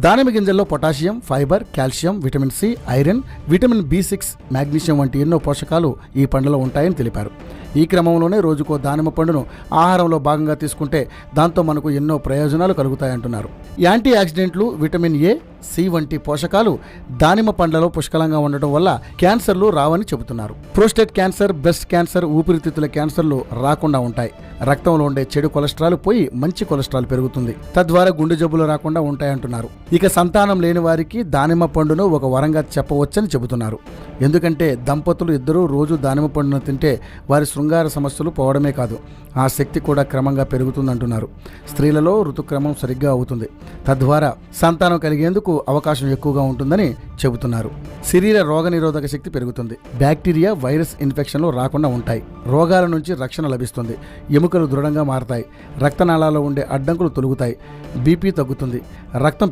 దానిమ్మ గింజల్లో potassium, fibre, calcium, vitamin C, iron, vitamin B6, magnesium వంటి ఎన్నో పోషకాలు ఈ పండులో ఉంటాయని తెలిపారు. ఈ క్రమంలోనే రోజుకో దానిమ్మ పండును ఆహారంలో భాగంగా తీసుకుంటే దాంతో మనకు ఎన్నో ప్రయోజనాలు కలుగుతాయంటున్నారు. యాంటీ ఆక్సిడెంట్లు, విటమిన్ A, C వంటి పోషకాలు దానిమ్మ పండ్లలో పుష్కలంగా ఉండటం వల్ల క్యాన్సర్లు రావని చెబుతున్నారు. ప్రోస్టేట్ క్యాన్సర్, బ్రెస్ట్ క్యాన్సర్, ఊపిరితిత్తుల క్యాన్సర్లు రాకుండా ఉంటాయి. రక్తంలో ఉండే చెడు కొలెస్ట్రాల్ పోయి మంచి కొలెస్ట్రాల్ పెరుగుతుంది. తద్వారా గుండె జబ్బులు రాకుండా ఉంటాయంటున్నారు. ఇక సంతానం లేని వారికి దానిమ్మ పండును ఒక వరంగా చెప్పవచ్చని చెబుతున్నారు. ఎందుకంటే దంపతులు ఇద్దరూ రోజు దానిమ్మ పండును తింటే వారి శృంగార సమస్యలు పోవడమే కాదు, ఆ శక్తి కూడా క్రమంగా పెరుగుతుందంటున్నారు. స్త్రీలలో ఋతుక్రమం సరిగ్గా అవుతుంది. తద్వారా సంతానం కలిగేందుకు అవకాశం ఎక్కువగా ఉంటుందని చెబుతున్నారు. శరీర రోగనిరోధక శక్తి పెరుగుతుంది. బ్యాక్టీరియా, వైరస్ ఇన్ఫెక్షన్లు రాకుండా ఉంటాయి. రోగాల నుంచి రక్షణ లభిస్తుంది. ఎముకలు దృఢంగా మారతాయి. రక్తనాళాల్లో ఉండే అడ్డంకులు తొలుగుతాయి. BP తగ్గుతుంది. రక్తం